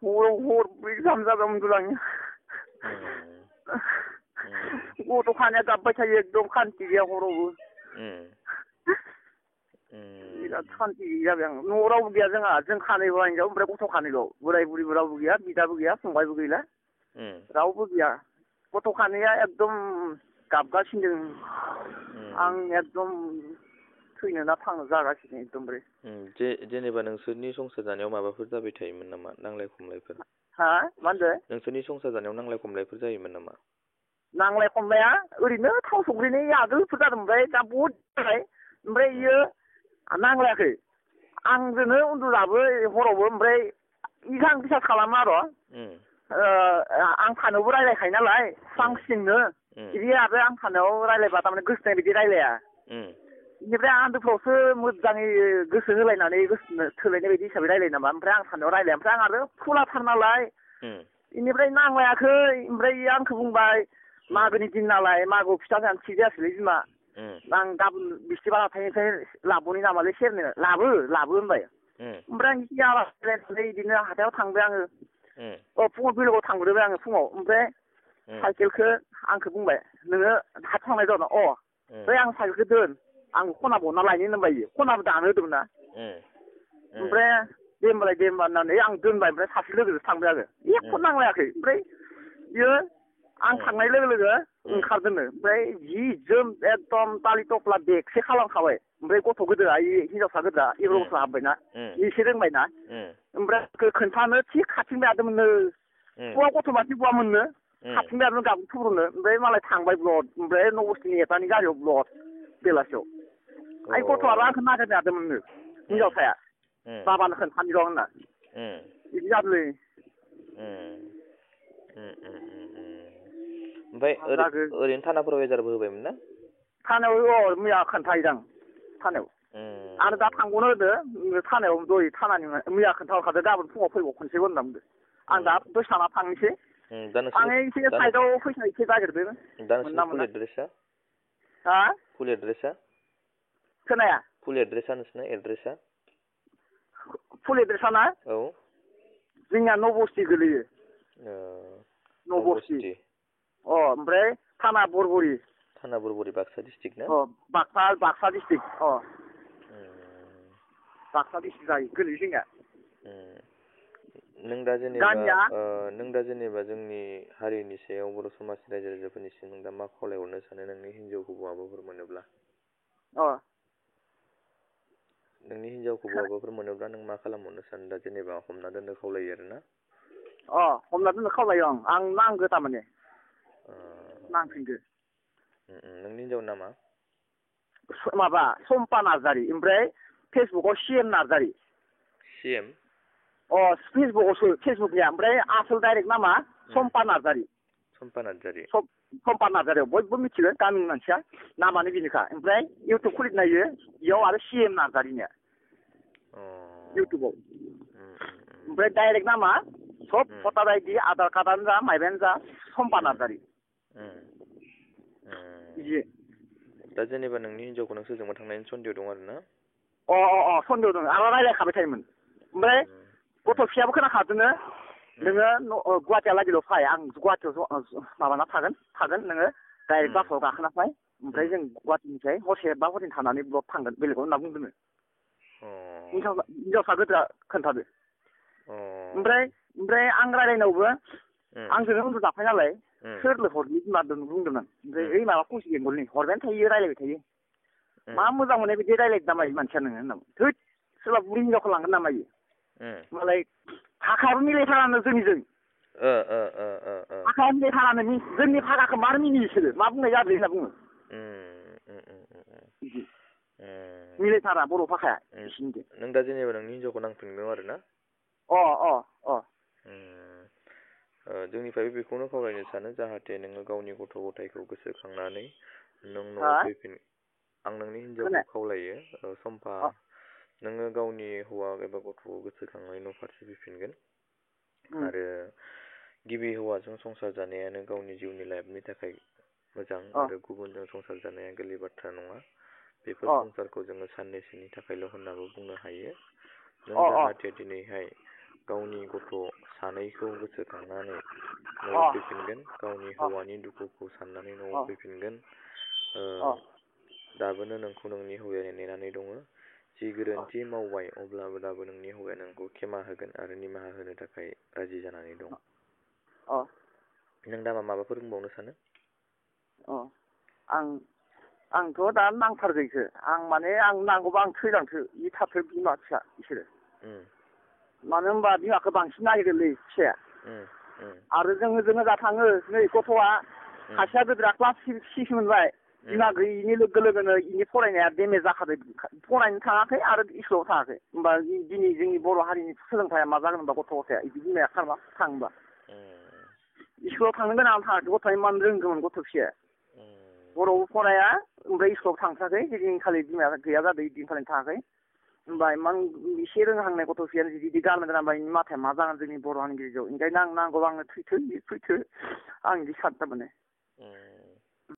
हर exam जाबा उन्दुलाङो गथ' खानाया गाबबाय थायो एकदम खान्थि गैया हरावबो बिराद खान्थि गैया जाबाय आं न'आव रावबो गैया जों खानैल' हिनजाव ओमफ्राय गथ' खानैल' बोराय बुरिबो रावबो गैया बिदाबो गैया फंबायबो गैला रावबो गैया गथ' खानैया एकदम गाबगासिनो दं आं एकदम थैनो ना थांनो जागासिनो एकदमबारे जेनेबा नोंसोरनि संसार जानायाव माबाफोर जाबाय थायोमोन नामा नांलाय खमलायफोर हा मा होनदों नोंसोरनि संसार जानायाव नांलाय खमलायफोर जायोमोन नामा नांलाय खमलाया ओरैनो थाव संख्रिनि आगोलफोर जादों ओमफ्राय दा बहुद जाबाय ओमफ्राय इयो नांलायाखै आंजोंनो उन्दुलाबो हरावबो ओमफ्राय इखौ आं बिसास खालामो आरो आं थानायावबो रायलायखायो नालाय स्रां स्रिंनो बिदि आरो आं थानायाव रायलायबा थारमाने गोसोथोनाय बिदि रायलाया बेनिफ्राय आन्दोफ्रावसो मोजाङै गोसो होलायनानै गोसो थोलायनाय बायदि हिसाबै रायलायो नामा ओमफ्राय आं थानायाव रायलाया ओमफ्राय आं आरो खुलाथार नालाय बेनिफ्राय नांलायाखै ओमफ्राय आंखौ बुंबाय मागोनि दिन नालाय मागोआव फिथा जानो थिग जायासैलै बिमा आं गाबोन बिस्थिबार हाथाइनिफ्राय लाबोनि नामालै सेरनो लाबो होनबाय ओमफ्राय आं एसे आलादायै बिदिनो हाथायाव थांबाय आङो फुङाव बेलेगाव थांग्रोबाय आङो फुङाव ओमफ्राय साइकेलखौ आंखौ बुंबाय नोङो हाथायाव थांनाय दं ओमफ्राय आं साइकेलखौ दोन आं खना बना लायनो होनबाय इयो खनाबो दानो होदोंमोन ना ओमफ्राय दे होमबा होननानै आं दोनबाय ओमफ्राय सासे लोगोजों थांबाय आङो एख' नांलायाखै ओमफ्राय बियो आं थांनाय लोगो लोगो ओंखारदोंनो ओमफ्राय जि जोम एकदम टालि टपला बेगसे खालामखाबाय ओमफ्राय गथ' गोदोआ हिनजावसा गोदोआ एग्र' बोसोर हाबबायना एसे रोंबायना ओमफ्राय खोन्थानो थिग खाथिंबाय थादोंमोननो बहा गथ' मानसि बहा मोननो खाथिंबाय थादोंमोन गाबोन थुब्रनो ओमफ्राय मालाय थांबाय ब्लद ओमफ्राय नबस्थिनि नेतानि गारियाव ब्लद बेलासियाव आइ गथ'आबो आंखौ नागिरनो हादोंमोननो हिनजावसाया बाबानो खोन्थानि र' होनना बिदि जादोंलै ओमफ्राय ओरैनो थानाफोराव एजारबो होबायमोन ना थानायाव मैया खोन्थाहैदां थानायाव आरो दा थांग'नो होदो थानायाव दहाय थानानि मैया खोन्थाहरखादो गाबोन फुङाव फैबाव खनसेबो होनना बुंदो आं दा दसे थाना थांनोसै आं एसे साइडआव फैसा एसे नागिरदों मोनना मोना हा फुल एड्रेसा खोनाया फुल एड्रेसा नोंसोरना एड्रेसा फुल एड्रेसा ना औ जोंनिया नबस्थि गोलैयो नबस्थि ओमफ्राय थाना बरबरि बाक्सा डिस्ट्रिक्ट ना बाक्सा डिस्ट्रिक्ट बाक्सा डिस्ट्रिक्ट जायो गोलैयो जोंनिया नों दा जेनेबा जोंनि हारिनि सायाव बर' समाजनि रायजो राजाफोरनि सिगां नों दा मा खावलायहरनो सानो नोंनि हिनजावखौ बहाबाफोर मोनोब्ला नोंनि हिनजावखौ बहाबाफोर मोनोब्ला नों मा खालामहरनो सानो दा जेनेबा हमना दोननो खावलायो आरोना हमना दोननो खावलायो आं नांगौ थारमाने नांफिनगो नोंनि हिनजावनि नामा माबा सम्पा नार्जारि ओमफ्राय फेसबुकआव CM नार्जारि CM फेसबुकआवसो फेसबुक गैया ओमफ्राय आसोल डाइरेक्ट नामा सम्पा नार्जारि सम्पा नार्जारियाव बयबो मिथिगोन गामिनि मानसिया नामानो बेनोखा ओमफ्राय इउटुब खुलिनो नायो बेयाव आरो CM नार्जारिनिया इउटुबाव ओमफ्राय डाइरेक्ट नामा सब भटार आइडि आधार कार्डआनो जा माइबायानो जा सम्पा नार्जारि बिदि दा जेनेबा नोंनि हिनजावखौ नों सोरजोंबा थांनायनि सन्देह दं आरो ना सन्देह दं आरो रायज्लायखाबाय थायोमोन ओमफ्राय गथ' फिसायाबो खोनाखादोंनो नोङो गुवाहाटियालागिल' फै आं गुवाहाटियाव माबाना थागोन नोङो डाइरेक्ट बासआव गाखोना फै ओमफ्राय जों गुवाहाटिनिफ्राय हरसे बा हरनै थानानै ब्लक थांगोन बेलेगाव होनना बुंदोंनो हिनजावसा गोदोआ खोन्थादो ओमफ्राय आं रायज्लायनायावबो आंजोंनो उन्दुजाफाय नालाय सोरनो हरनि बिमा बुंदोंमोन ओमफ्राय ओइ माबा कौशिक बेंगलनि हरबायानो थायो रायज्लायबाय थायो मा मोजां मोनो बिदि रायज्लायदों नामा मानसिया नोङो होनना थोद सोरबा बुरि हिनजावखौ लांगोन नामा इयो मालाय थाखायाबो मिलायथारानो जोंनिजों थाखाया मिलायथारानो जोंनि भागाखौ मार मिनियो बिसोरो मा बुंनाय जादों होनना बुङो मिलायथारा बर' भाषाया नों दा जेनेबा नोंनि हिनजावखौ नांफिनदों आरो ना जोंनिफ्रायबो बेखौनो खावलायनो सानो जाहाथे नोङो गावनि गथ' गथायखौ गोसोखांनानै नों न'आव फैफिन आं नोंनि हिनजावखौ खावलायो सम्पा नोङो गावनि हौवा एबा गथ'खौ गोसोखांनानै न' फारसे फैफिनगोन आरो गिबि हौवाजों संसार जानायानो गावनि जिउनि लाइफनि थाखाय मोजां आरो गुबुनजों संसार जानाया गोरलै बाथ्रा नङा बेफोर संसारखौ जोङो साननैसोनि थाखायल' होननाबो बुंनो हायो नों जाहाथे दिनैहाय गावनि गथ' सानैखौ गोसोखांनानै न'आव फैफिनगोन, गावनि हौवानि दुखुखौ साननानै न'आव फैफिनगोन। दाबोनो नोंखौ नोंनि हौवाया नेनानै दङ। जि गोरोन्थि मावबाय अब्लाबो दाबो नोंनि हौवाया नोंखौ क्षमा होगोन आरो निमाहा होनो थाखाय राजि जानानै दं। नों दा माबाफोर बुंबावनो सानो? आंथ' दा नांथारगैखो आं माने आं नांगौबा आं थैलांथो इ थाथो बिमा फिसा बिसोरो। मानो होनबा बिमाखौ बांसिन नागिरोलै फिसाया। आरो जोङो दा थाङो नै गथ'आ सासेया गोदोरा क्लास 6 मोनबाय। बिमा गैयिनि लोगो लोगोनो इनि फरायनाया डेमेज जाखादों। फरायनो थाङाखै आरो स्कुलाव थाङाखै। होमबा दिनै जोंनि बर' हारिनि सोलोंथाइया मा जागोन होनबा गथ' गथाया बिदि बिमाया थाङोबा। स्कुलाव थांनो गोनां थाङाखै गथ'आ इमान रोंगौमोन गथ' फिसाया। बर'बो फराया ओमफ्राय स्कुलाव थांथाराखै जेदिनखालि बिमाया गैया जादों इदिनखालि थाङाखै। होमबा इमान एसे रोंहांनाय गथ' फिसाया जुदि गारनो गोनांबा इनि माथाया मा जागोन जोंनि बर' हारिनि गेजेराव। ओंखायनो आं नांगौबा आंनो थैथो आं बिदि सानो थारमाने।